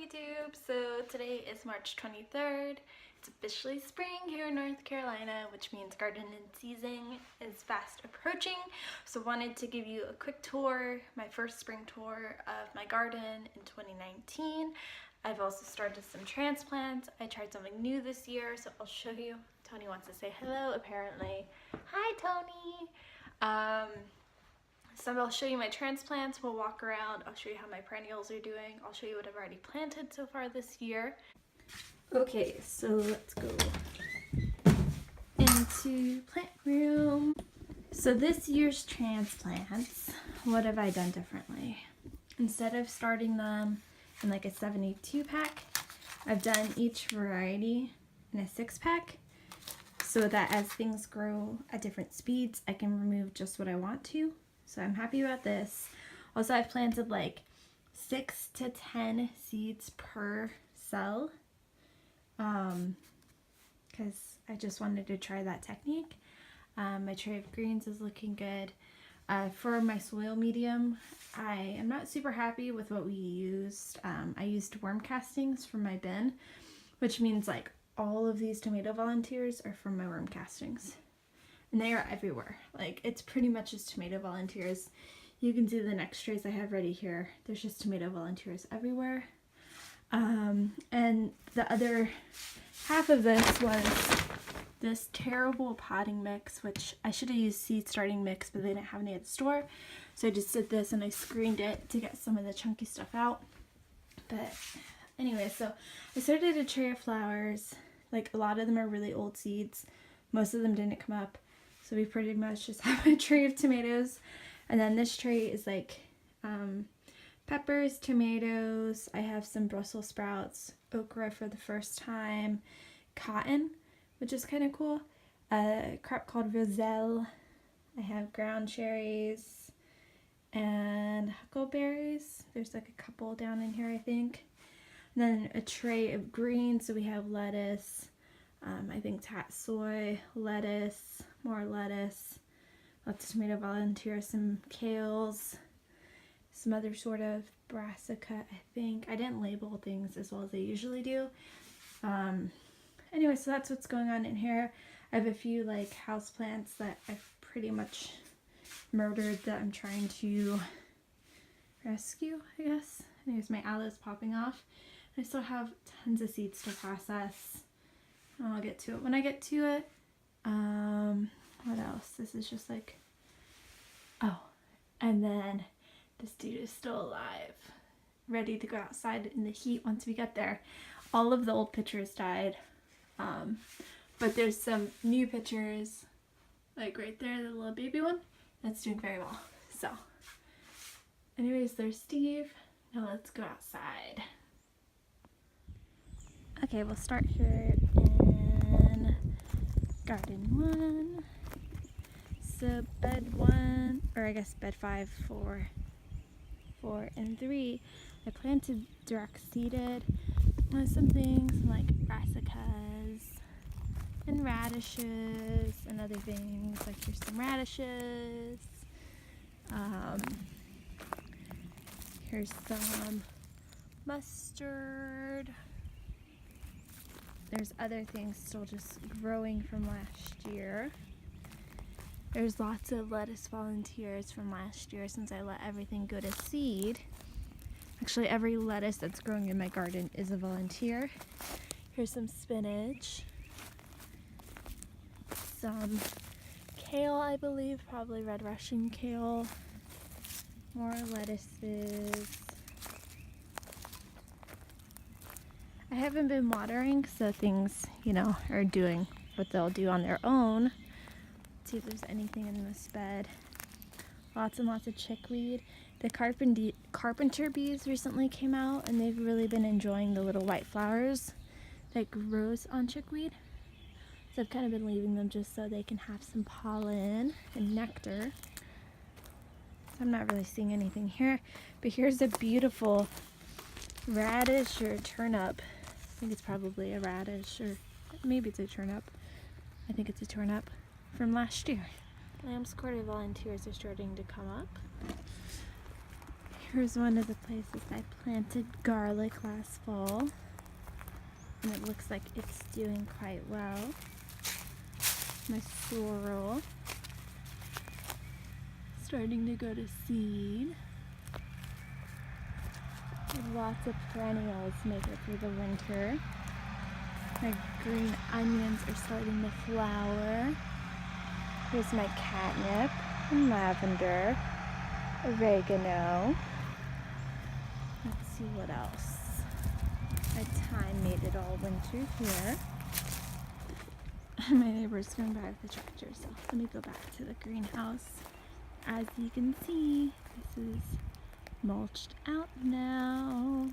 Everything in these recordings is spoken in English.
YouTube! So today is March 23rd. It's officially spring here in North Carolina, which means gardening season is fast approaching. So wanted to give you a quick tour, my first spring tour of my garden in 2019. I've also started some transplants. I tried something new this year, so I'll show you. Tony wants to say hello, apparently. Hi, Tony! So I'll show you my transplants, we'll walk around, I'll show you how my perennials are doing, I'll show you what I've already planted so far this year. Okay, so let's go into plant room. So this year's transplants, what have I done differently? Instead of starting them in like a 72 pack, I've done each variety in a 6-pack so that as things grow at different speeds, I can remove just what I want to. So I'm happy about this. Also, I've planted like 6 to 10 seeds per cell because I just wanted to try that technique. My tray of greens is looking good. For my soil medium, I am not super happy with what we used. I used worm castings from my bin, which means like all of these tomato volunteers are from my worm castings. And they are everywhere. Like, it's pretty much just tomato volunteers. You can see the next trays I have ready here. There's just tomato volunteers everywhere. And the other half of this was this terrible potting mix, which I should have used seed starting mix, but they didn't have any at the store. So I just did this and I screened it to get some of the chunky stuff out. But anyway, so I started a tray of flowers. Like, a lot of them are really old seeds. Most of them didn't come up. So we pretty much just have a tray of tomatoes. And then this tray is like peppers, tomatoes. I have some Brussels sprouts, okra for the first time, cotton, which is kind of cool. A crop called Roselle. I have ground cherries and huckleberries. There's like a couple down in here, I think. And then a tray of greens. So we have lettuce. I think tatsoi, lettuce, more lettuce, lots of tomato volunteers, some kales, some other sort of brassica, I think. I didn't label things as well as I usually do. Anyway, so that's what's going on in here. I have a few like houseplants that I've pretty much murdered that I'm trying to rescue, I guess. Anyways, my aloe's popping off. I still have tons of seeds to process. I'll get to it when I get to it. What else? This is just like, oh, and then this dude is still alive, ready to go outside in the heat once we get there. All of the old pictures died, but there's some new pictures, like right there, the little baby one, that's doing very well. So anyways, there's Steve. Now let's go outside. Okay, we'll start here in garden 1. So bed 1, or I guess bed 5, 4, and 3, I planted direct seeded some things like brassicas and radishes and other things. Like here's some radishes. Here's some mustard. There's other things still just growing from last year. There's lots of lettuce volunteers from last year since I let everything go to seed. Actually, every lettuce that's growing in my garden is a volunteer. Here's some spinach. Some kale, I believe, probably red Russian kale. More lettuces. I haven't been watering, so things, are doing what they'll do on their own. Let's see if there's anything in this bed. Lots and lots of chickweed. The carpenter bees recently came out, and they've really been enjoying the little white flowers that grows on chickweed. So I've kind of been leaving them just so they can have some pollen and nectar. So I'm not really seeing anything here, but here's a beautiful radish or turnip. I think it's probably a radish, or maybe it's a turnip. I think it's a turnip from last year. Lamb's quarter volunteers are starting to come up. Here's one of the places I planted garlic last fall, and it looks like it's doing quite well. My sorrel starting to go to seed. Lots of perennials make it through the winter. My green onions are starting to flower. Here's my catnip and lavender, oregano. Let's see what else. My thyme made it all winter here. My neighbor's going by with the tractor, so let me go back to the greenhouse. As you can see, this is mulched out now.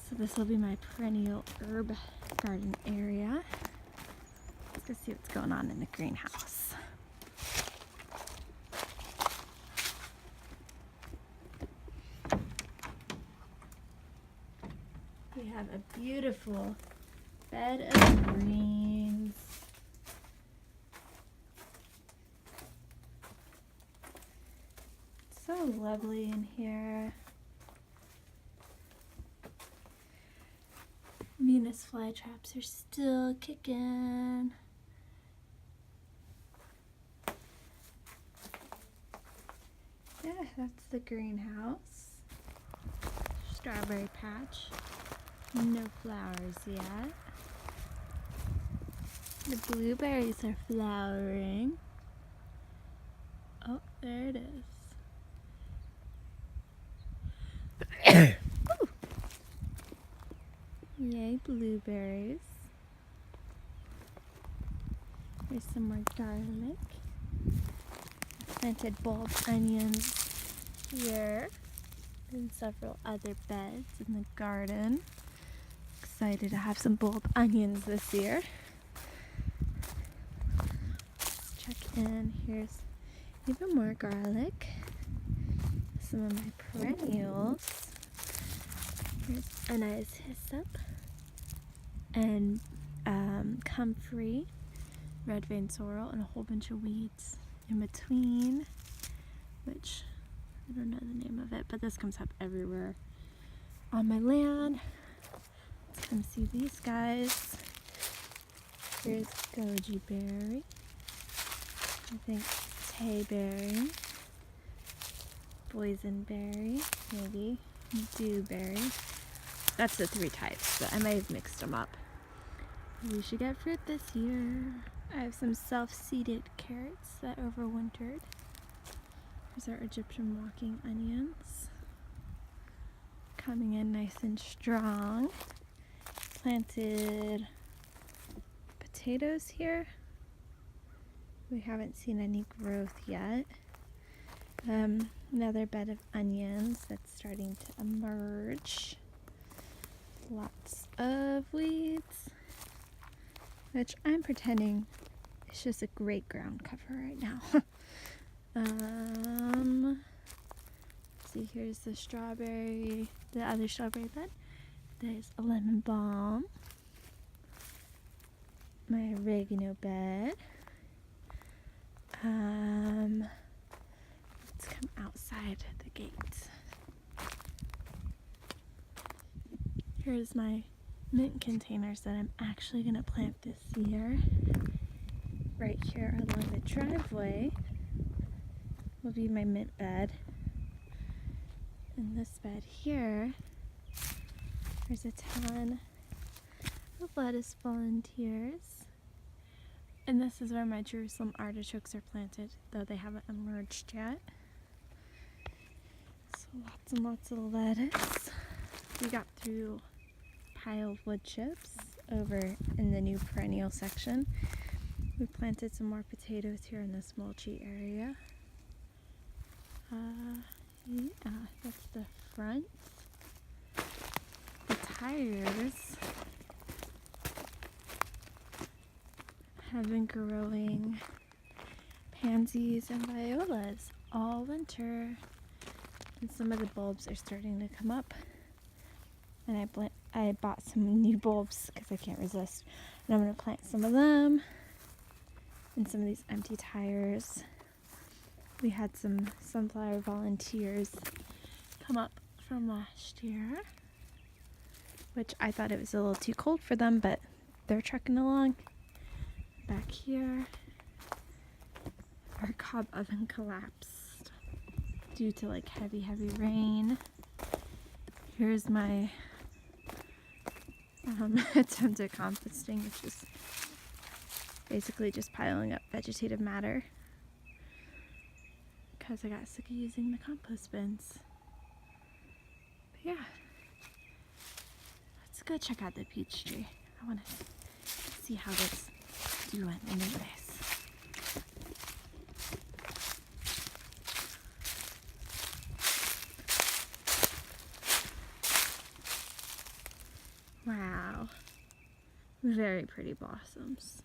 So this will be my perennial herb garden area. Let's go see what's going on in the greenhouse. We have a beautiful bed of greens. It's so lovely in here. Venus flytraps are still kicking. Yeah, that's the greenhouse. Strawberry patch. No flowers yet. The blueberries are flowering. Oh, there it is. Yay, blueberries. Here's some more garlic. Planted bulb onions here and several other beds in the garden. Excited to have some bulb onions this year. Let's check in. Here's even more garlic. Some of my perennials. Here's Anna's hyssop and comfrey, red vein sorrel, and a whole bunch of weeds in between, which I don't know the name of it, but this comes up everywhere on my land. Let's come see these guys. Here's goji berry, I think tayberry, boysenberry, maybe dewberry. That's the three types, but I might have mixed them up. We should get fruit this year. I have some self-seeded carrots that overwintered. Here's our Egyptian walking onions. Coming in nice and strong. Planted potatoes here. We haven't seen any growth yet. Another bed of onions that's starting to emerge. Lots of weeds, which I'm pretending is just a great ground cover right now. Let's see, here's the other strawberry bed. There's a lemon balm. My oregano bed. Let's come outside the gate. Here's my mint containers that I'm actually going to plant this year. Right here along the driveway will be my mint bed. In this bed here, there's a ton of lettuce volunteers. And this is where my Jerusalem artichokes are planted, though they haven't emerged yet. So lots and lots of lettuce. We got through a pile of wood chips over in the new perennial section. We planted some more potatoes here in this mulchy area. Yeah, that's the front. The tires have been growing pansies and violas all winter, and some of the bulbs are starting to come up. And I bought some new bulbs because I can't resist, and I'm going to plant some of them in some of these empty tires. We had some sunflower volunteers come up from last year, which I thought it was a little too cold for them, but they're trekking along. Back here, our cob oven collapsed due to like heavy rain. Here's my attempt at composting, which is basically just piling up vegetative matter because I got sick of using the compost bins. But yeah, let's go check out the peach tree. I want to see how it's doing anyways. Wow, very pretty blossoms.